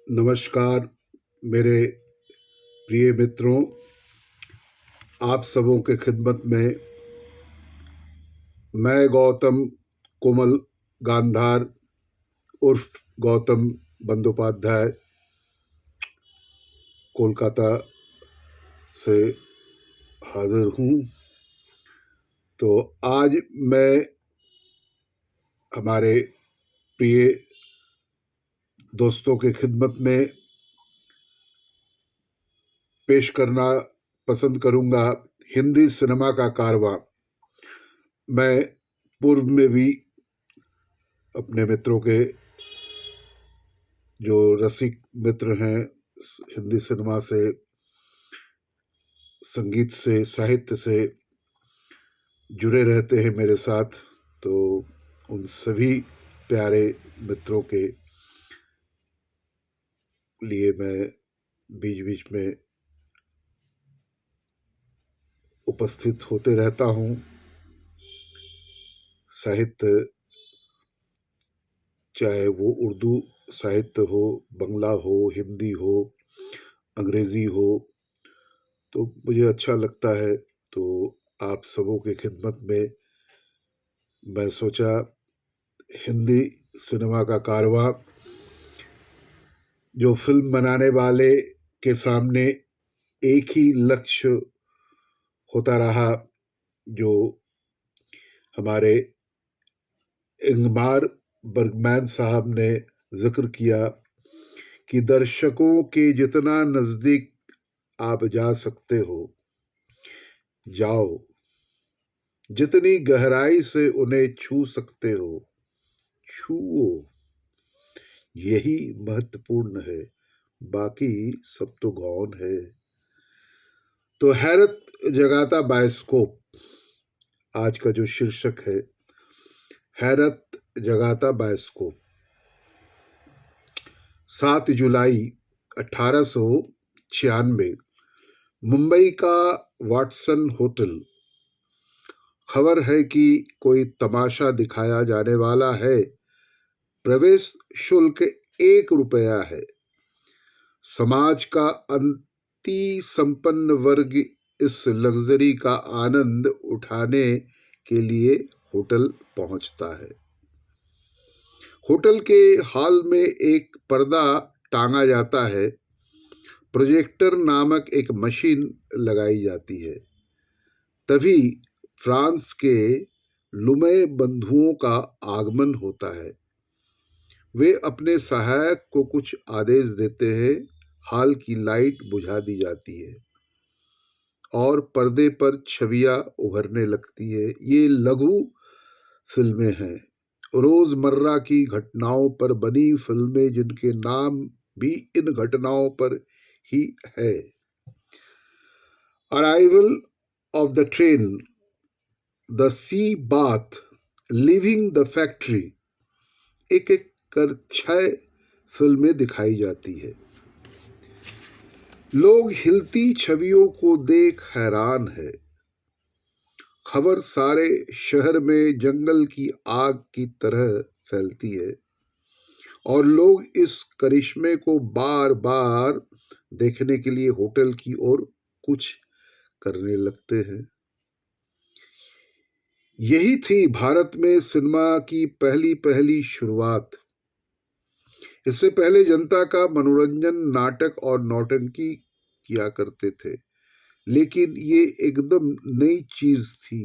नमस्कार मेरे प्रिय मित्रों, आप सबों के खिदमत में मैं गौतम कोमल गांधार उर्फ गौतम बंदोपाध्याय कोलकाता से हाजिर हूँ। तो आज मैं हमारे प्रिय दोस्तों के खिदमत में पेश करना पसंद करूँगा हिंदी सिनेमा का कारवां। मैं पूर्व में भी अपने मित्रों के जो रसिक मित्र हैं, हिंदी सिनेमा से, संगीत से, साहित्य से जुड़े रहते हैं मेरे साथ, तो उन सभी प्यारे मित्रों के लिए मैं बीच बीच में उपस्थित होते रहता हूँ। साहित्य, चाहे वो उर्दू साहित्य हो, बंगला हो, हिंदी हो, अंग्रेजी हो, तो मुझे अच्छा लगता है। तो आप सबों के खिदमत में मैं सोचा हिंदी सिनेमा का कारवां, जो फिल्म बनाने वाले के सामने एक ही लक्ष्य होता रहा, जो हमारे इंगमार बर्गमैन साहब ने जिक्र किया कि दर्शकों के जितना नजदीक आप जा सकते हो जाओ, जितनी गहराई से उन्हें छू सकते हो छुओ, यही महत्वपूर्ण है, बाकी सब तो गौन है। तो हैरत जगाता बायोस्कोप आज का जो शीर्षक है, हैरत जगाता बायोस्कोप। 7 जुलाई 1896 मुंबई का वाटसन होटल। खबर है कि कोई तमाशा दिखाया जाने वाला है। प्रवेश शुल्क 1 रुपया है। समाज का अति संपन्न वर्ग इस लग्जरी का आनंद उठाने के लिए होटल पहुंचता है। होटल के हॉल में एक पर्दा टांगा जाता है। प्रोजेक्टर नामक एक मशीन लगाई जाती है। तभी फ्रांस के लुमे बंधुओं का आगमन होता है। वे अपने सहायक को कुछ आदेश देते हैं। हॉल की लाइट बुझा दी जाती है और पर्दे पर छवियां उभरने लगती है। ये लघु फिल्में हैं, रोजमर्रा की घटनाओं पर बनी फिल्में, जिनके नाम भी इन घटनाओं पर ही है। Arrival of the train, the sea bath, leaving the factory, एक एक कर 6 फिल्में दिखाई जाती है। लोग हिलती छवियों को देख हैरान है। खबर सारे शहर में जंगल की आग की तरह फैलती है और लोग इस करिश्मे को बार बार देखने के लिए होटल की ओर कुछ करने लगते हैं। यही थी भारत में सिनेमा की पहली पहली शुरुआत। इससे पहले जनता का मनोरंजन नाटक और नौटंकी किया करते थे, लेकिन ये एकदम नई चीज थी।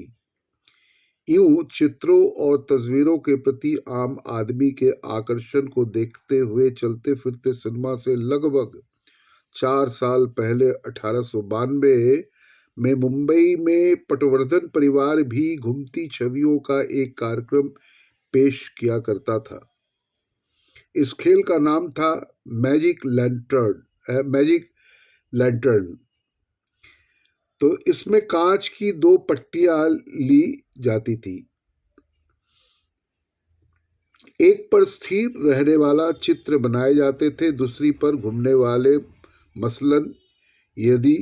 यूं चित्रों और तस्वीरों के प्रति आम आदमी के आकर्षण को देखते हुए चलते फिरते सिनेमा से लगभग 4 साल पहले 1892 में मुंबई में पटवर्धन परिवार भी घूमती छवियों का एक कार्यक्रम पेश किया करता था। इस खेल का नाम था मैजिक लैंटर्न। तो इसमें कांच की 2 पट्टियां ली जाती थी। एक पर स्थिर रहने वाला चित्र बनाए जाते थे, दूसरी पर घूमने वाले। मसलन यदि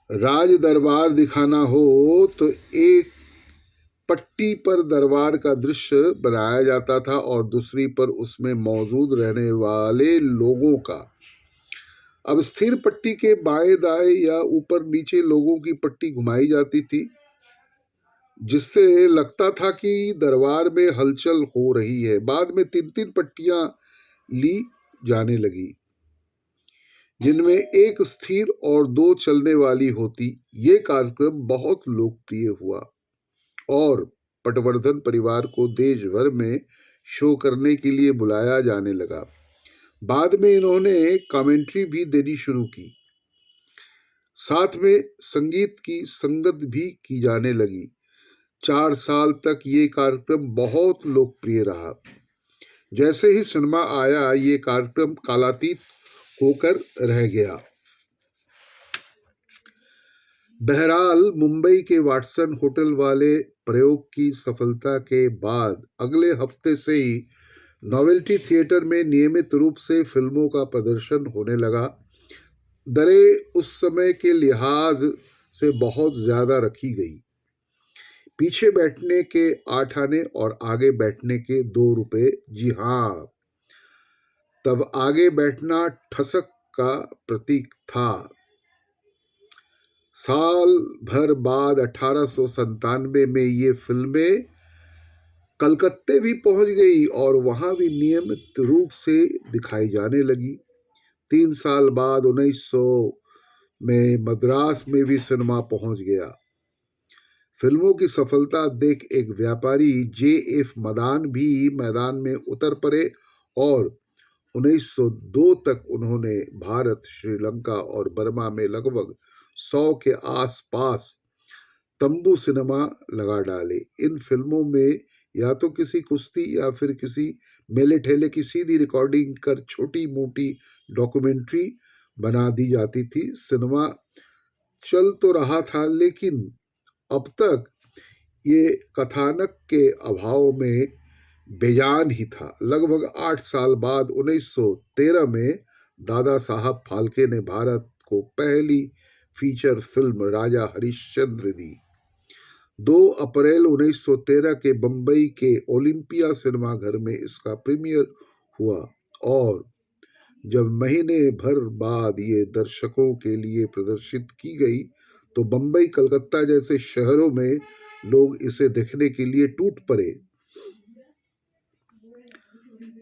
राज दरबार दिखाना हो तो एक पट्टी पर दरबार का दृश्य बनाया जाता था और दूसरी पर उसमें मौजूद रहने वाले लोगों का। अब स्थिर पट्टी के बाएं दाएं या ऊपर नीचे लोगों की पट्टी घुमाई जाती थी, जिससे लगता था कि दरबार में हलचल हो रही है। बाद में 3-3 पट्टियां ली जाने लगी, जिनमें एक स्थिर और 2 चलने वाली होती। ये कार्यक्रम बहुत लोकप्रिय हुआ और पटवर्धन परिवार को देश भर में शो करने के लिए बुलाया जाने लगा। बाद में इन्होंने कमेंट्री भी देनी शुरू की। साथ में संगीत की संगत भी की जाने लगी। 4 साल तक ये कार्यक्रम बहुत लोकप्रिय रहा। जैसे ही सिनेमा आया, ये कार्यक्रम कालातीत होकर रह गया। बहरहाल, मुंबई के वाटसन होटल वाले प्रयोग की सफलता के बाद अगले हफ्ते से ही नोवेल्टी थिएटर में नियमित रूप से फिल्मों का प्रदर्शन होने लगा। दरें उस समय के लिहाज से बहुत ज्यादा रखी गई। पीछे बैठने के 8 आने और आगे बैठने के 2 रुपए। जी हाँ, तब आगे बैठना ठसक का प्रतीक था। साल भर बाद 1897 में ये फिल्में कलकत्ते भी पहुंच गई और वहां भी नियमित रूप से दिखाई जाने लगी। 3 साल बाद 1900 में मद्रास में भी सिनेमा पहुंच गया। फिल्मों की सफलता देख एक व्यापारी J.F. मदान भी मैदान में उतर पड़े और 1902 तक उन्होंने भारत, श्रीलंका और बर्मा में लगभग 100 के आसपास तंबू सिनेमा लगा डाले। इन फिल्मों में या तो किसी कुश्ती या फिर किसी मेले ठेले की सीधी रिकॉर्डिंग कर छोटी मोटी डॉक्यूमेंट्री बना दी जाती थी। सिनेमा चल तो रहा था, लेकिन अब तक ये कथानक के अभाव में बेजान ही था। लगभग 8 साल बाद 1913 में दादा साहब फाल्के ने भारत को पहली फीचर फिल्म राजा हरिश्चंद्र दी। 2 अप्रैल 1913 के बंबई के ओलिंपिया सिनेमा घर में इसका प्रीमियर हुआ और जब महीने भर बाद ये दर्शकों के लिए प्रदर्शित की गई तो बंबई, कलकत्ता जैसे शहरों में लोग इसे देखने के लिए टूट पड़े।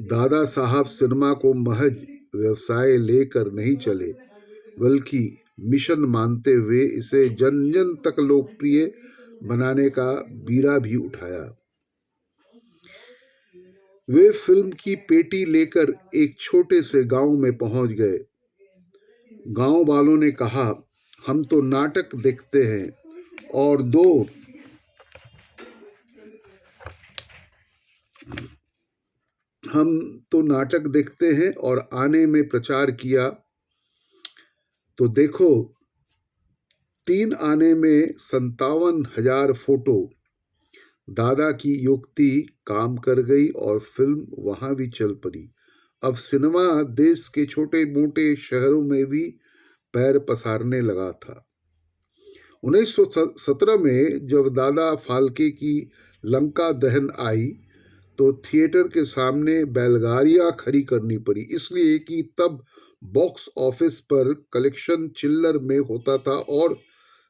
दादा साहब सिनेमा को महज व्यवसाय लेकर नहीं चले, बल्कि मिशन मानते हुए इसे जन जन तक लोकप्रिय बनाने का बीड़ा भी उठाया। वे फिल्म की पेटी लेकर एक छोटे से गांव में पहुंच गए। गांव वालों ने कहा, हम तो नाटक देखते हैं और आने में प्रचार किया तो देखो 3 आने में 57,000 फोटो। दादा की युक्ति काम कर गई और फिल्म वहां भी चल पड़ी। अब सिनेमा देश के छोटे मोटे शहरों में भी पैर पसारने लगा था। 1917 में जब दादा फाल्के की लंका दहन आई तो थिएटर के सामने बैलगाड़ियां खड़ी करनी पड़ी, इसलिए कि तब बॉक्स ऑफिस पर कलेक्शन चिल्लर में होता था और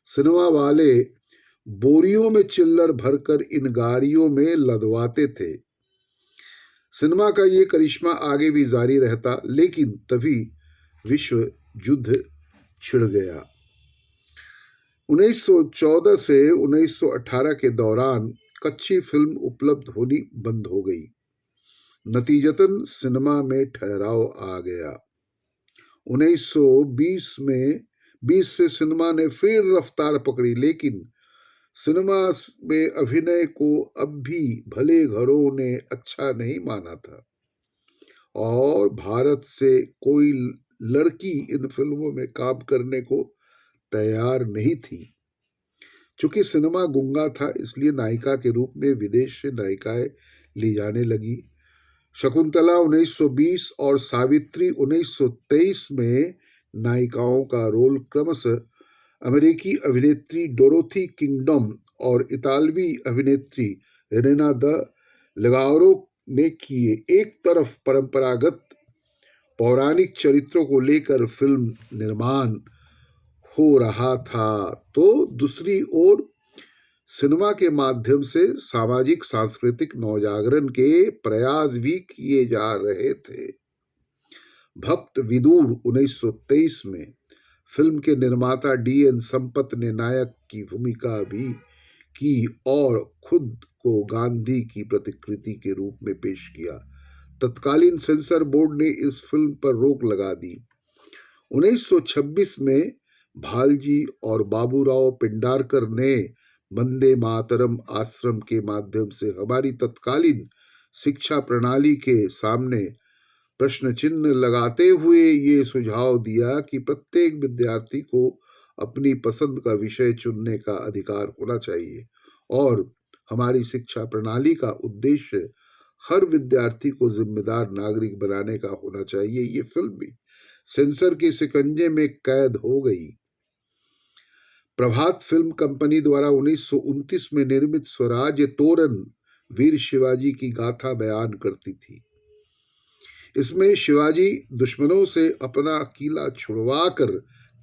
सिनेमा वाले बोरियों में चिल्लर भरकर इन गाड़ियों में लदवाते थे। सिनेमा का ये करिश्मा आगे भी जारी रहता, लेकिन तभी विश्व युद्ध छिड़ गया। 1914 से 1918 के दौरान कच्ची फिल्म उपलब्ध होनी बंद हो गई। नतीजतन सिनेमा में ठहराव आ गया। 1920 में 20 से सिनेमा ने फिर रफ्तार पकड़ी, लेकिन सिनेमा में अभिनय को अब भी भले घरों ने अच्छा नहीं माना था और भारत से कोई लड़की इन फिल्मों में काम करने को तैयार नहीं थी। चूंकि सिनेमा गूंगा था, इसलिए नायिका के रूप में विदेश से नायिकाएं ली जाने लगी। शकुंतला 1920 और सावित्री 1923 में नायिकाओं का रोल क्रमशः अमेरिकी अभिनेत्री डोरोथी किंगडम और इतालवी अभिनेत्री रेना द लगारो ने किए। एक तरफ परंपरागत पौराणिक चरित्रों को लेकर फिल्म निर्माण हो रहा था, तो दूसरी ओर सिनेमा के माध्यम से सामाजिक सांस्कृतिक नवजागरण के प्रयास भी किए जा रहे थे। भक्त विदुर 1923 में फिल्म के निर्माता डी.एन. संपत ने नायक की भूमिका भी की और खुद को गांधी की प्रतिकृति के रूप में पेश किया। तत्कालीन सेंसर बोर्ड ने इस फिल्म पर रोक लगा दी। 1926 में भालजी और बाबूराव पिंडारकर ने वंदे मातरम आश्रम के माध्यम से हमारी तत्कालीन शिक्षा प्रणाली के सामने प्रश्न चिन्ह लगाते हुए ये सुझाव दिया कि प्रत्येक विद्यार्थी को अपनी पसंद का विषय चुनने का अधिकार होना चाहिए और हमारी शिक्षा प्रणाली का उद्देश्य हर विद्यार्थी को जिम्मेदार नागरिक बनाने का होना चाहिए। ये फिल्म भी सेंसर के शिकंजे में कैद हो गई। प्रभात फिल्म कंपनी द्वारा 1929 में निर्मित स्वराज्य तोरण वीर शिवाजी की गाथा बयान करती थी। इसमें शिवाजी दुश्मनों से अपना किला छुड़वाकर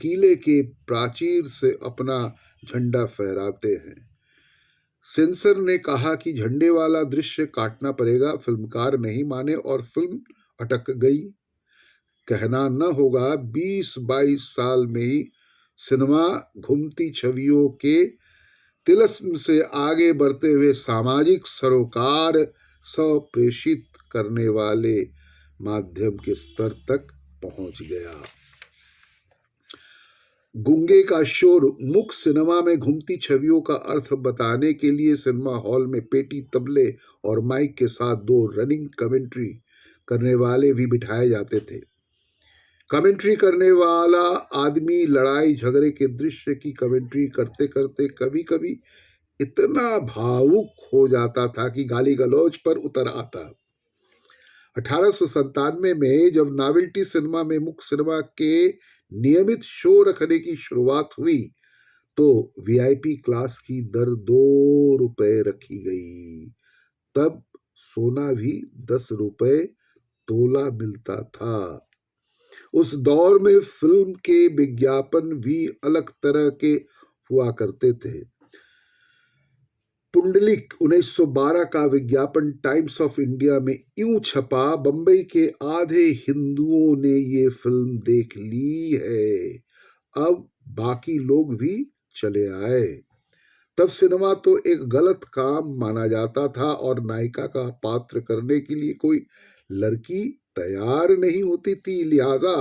किले के प्राचीर से अपना झंडा फहराते हैं। सेंसर ने कहा कि झंडे वाला दृश्य काटना पड़ेगा। फिल्मकार नहीं माने और फिल्म अटक गई। कहना न होगा 20-22 साल में ही सिनेमा घूमती छवियों के तिलिस्म से आगे बढ़ते हुए सामाजिक सरोकार स्वप्रेषित करने वाले माध्यम के स्तर तक पहुंच गया। गूंगे का शोर मुख्य सिनेमा में घूमती छवियों का अर्थ बताने के लिए सिनेमा हॉल में पेटी, तबले और माइक के साथ 2 रनिंग कमेंट्री करने वाले भी बिठाए जाते थे। कमेंट्री करने वाला आदमी लड़ाई झगड़े के दृश्य की कमेंट्री करते करते कभी कभी इतना भावुक हो जाता था कि गाली गलौज पर उतर आता। 1897 में जब नॉवेल्टी सिनेमा में मुख्य सिनेमा के नियमित शो रखने की शुरुआत हुई तो वीआईपी क्लास की दर 2 रुपए रखी गई। तब सोना भी 10 रुपए तोला मिलता था। उस दौर में फिल्म के विज्ञापन भी अलग तरह के हुआ करते थे। पुंडलिक 1912 का विज्ञापन टाइम्स ऑफ इंडिया में यूं छपा, बंबई के आधे हिंदुओं ने ये फिल्म देख ली है, अब बाकी लोग भी चले आए। तब सिनेमा तो एक गलत काम माना जाता था और नायिका का पात्र करने के लिए कोई लड़की तैयार नहीं होती थी। लिहाजा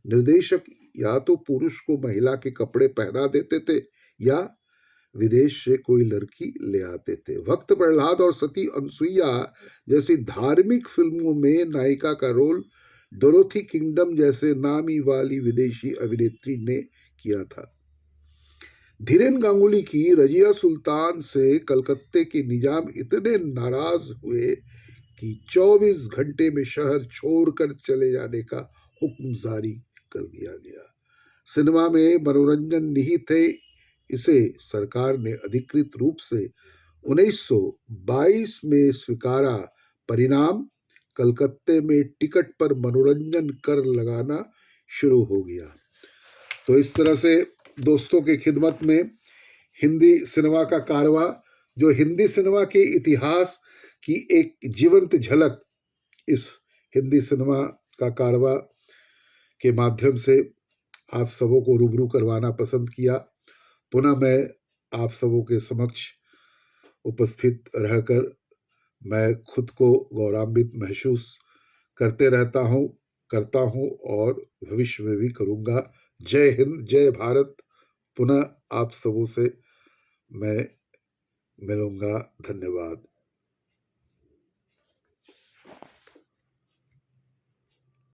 निर्देशक या तो पुरुष को महिला के कपड़े पहना देते थे या विदेश से कोई लड़की ले आते थे। भक्त प्रहलाद और सती अनसुईया जैसी धार्मिक फिल्मों में नायिका का रोल डोरोथी किंगडम जैसे नामी वाली विदेशी अभिनेत्री ने किया था। धीरेन गांगुली की रजिया सुल्तान से कलकत्ते के निजाम इतने नाराज हुए कि 24 घंटे में शहर छोड़कर चले जाने का हुक्म जारी कर दिया गया। सिनेमा में मनोरंजन निहित है, इसे सरकार ने अधिकृत रूप से 1922 में स्वीकारा। परिणाम कलकत्ते में टिकट पर मनोरंजन कर लगाना शुरू हो गया। तो इस तरह से दोस्तों के खिदमत में हिंदी सिनेमा का कारवां, जो हिंदी सिनेमा के इतिहास की एक जीवंत झलक इस हिंदी सिनेमा का कारवां के माध्यम से आप सबों को रूबरू करवाना पसंद किया। पुनः मैं आप सबों के समक्ष उपस्थित रहकर मैं खुद को गौरवान्वित महसूस करता हूँ और भविष्य में भी करूँगा। जय हिंद, जय भारत। पुनः आप सबों से मैं मिलूंगा। धन्यवाद।